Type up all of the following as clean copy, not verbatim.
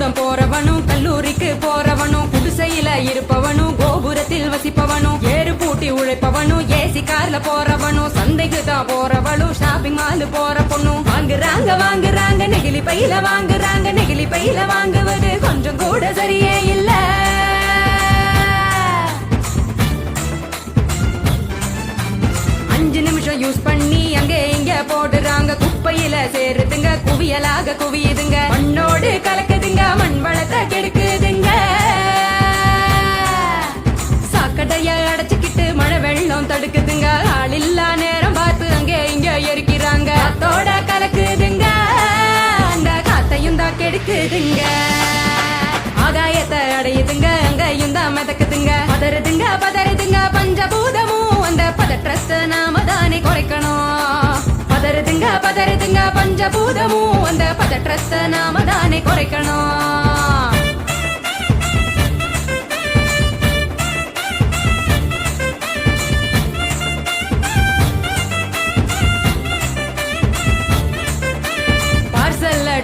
பள்ளிக்கூடம் போறவனும் கல்லூரிக்கு போறவனும் குடிசையில இருப்பவனும் கோபுரத்தில் வசிப்பவனும் ஏறு பூட்டி உழைப்பவனும் ஏசி கார்ல போறவனும் சந்தைக்கு தான் போறவளும் ஷாப்பிங் மால் போற பொண்ணும் வாங்குறாங்க நெகிழி பையில வாங்குறாங்க நெகிழி பையில வாங்குவது கொஞ்சம் கூட சரியே இல்ல. அஞ்சு நிமிஷம் யூஸ் பண்ணி அங்க இங்க போடுறாங்க குப்பையில சேருதுங்க குவியலாக குவியுதுங்க மண்ணோடு கலக்குதுங்க மண் வளத்தை கெடுக்குதுங்க. சாக்கடைய அடைச்சுக்கிட்டு மழை வெள்ளம் தடுக்குதுங்க ஆள் இல்லா நேரம் பார்த்து அங்க இங்க எரிக்கிறாங்க காத்தோட கலக்குதுங்க அந்த காத்தையும் தான் கெடுக்குதுங்க. ஆகாயத்தை அடையுதுங்க அங்கையும் தான் மிதக்குதுங்க பதறுதுங்க பஞ்சபூதமும் அந்த பதற்றத்தை நாம தானே குறைக்கணும். பதறுதுங்க பஞ்சபூதமும் அந்த பதற்றத்தை நாம தானே குறைக்கணும்.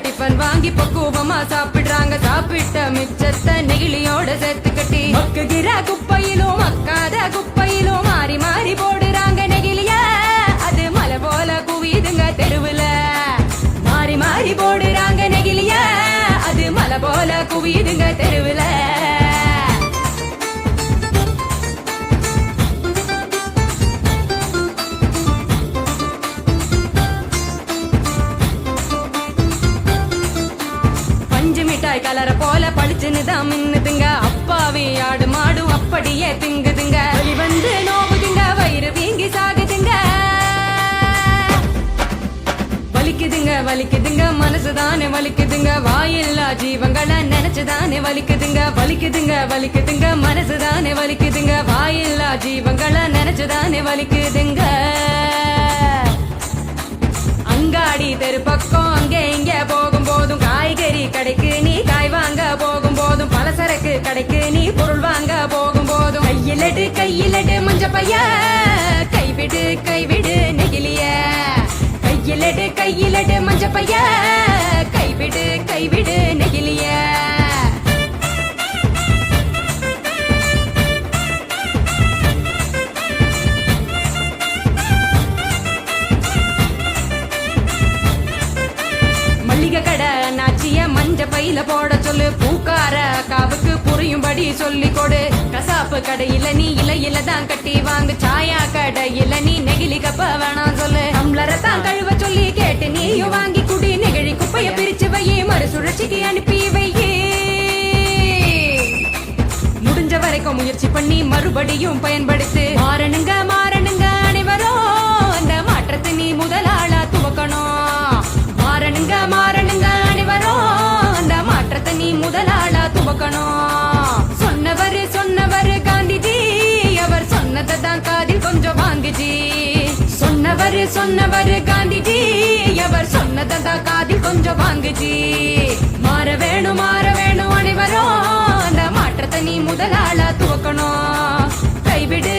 டிஃபன் வாங்கி பக்குவமா சாப்பிடுறாங்க சாப்பிட்ட மிச்சத்தை நெகிழியோட சேர்த்து கட்டி மக்குகிற குப்பையிலும் மக்காத குப்பையிலும் மாறி மாறி போடுறாங்க நெகிழிய அது மலை போல குவியுதுங்க தெருவுல மாறி மாறி போடுறாங்க நெகிழிய அது மலை போல குவியுதுங்க தெருவுல. கலர போல பளிச்சுன்னு தான் மின்னுதுங்க அப்பாவி ஆடு மாடும் அப்படியே திங்குதுங்க வலி வந்து நோவுதுங்க வயிறு வீங்கி சாகுதுங்க வலிக்குதுங்க மனசுதானே வலிக்குதுங்க வாயில்லா ஜீவங்களை நினைச்சுதானே வலிக்குதுங்க மனசுதானே வலிக்குதுங்க வாயில்லா ஜீவங்களை நினைச்சுதானே வலிக்குதுங்க. அங்காடி தெரு பக்கம் அங்கே இங்க போகும் போதும் காய்கறி கடைக்கு நீ காய் வாங்க போகும் போதும் பலசரக்கு கடைக்கு நீ பொருள் வாங்க போகும் போதும் கையிலட்டு மஞ்ச பைய கைவிடு நெகிழிய கையிலட்டு மஞ்ச பைய கைவிடு நெகிழிய. கடை நாச்சிய மஞ்ச பையில போட சொல்லு பூக்கார காவுக்கு புரியும்படி சொல்லி கொடு கசாப்பு கடையில நீ இலையில தான் கட்டி வாங்கு சாயா கடையில நீ நெகிழி கப்ப வேணாம் சொல்லு டம்ளரை தான் கழுவ சொல்லி கேட்டு நீயும் வாங்கி குடி நெகிழி குப்பைய பிரிச்சு வையே மறுசுழற்சிக்கு அனுப்பி வையே. முடிஞ்ச வரைக்கும் முயற்சி பண்ணி மறுபடியும் பயன்படுத்து மாறணுங்க அனைவரும் அந்த மாற்றத்தை நீ முதலாளா துவக்கணும். மாறணுங்க அனைவரும் அந்த மாற்றத்தை நீ முதலாளா துவக்கணும். சொன்னவரு காந்திஜி அவர் சொன்னதை தான் காதில் கொஞ்சம் வாங்குஜி சொன்னவரு காந்திஜி அவர் சொன்னதை தான் காதில் கொஞ்சம் வாங்குஜி. மாற வேணும் அனைவரும் அந்த மாற்றத்தை நீ முதலாளா துவக்கணும். கைவிடு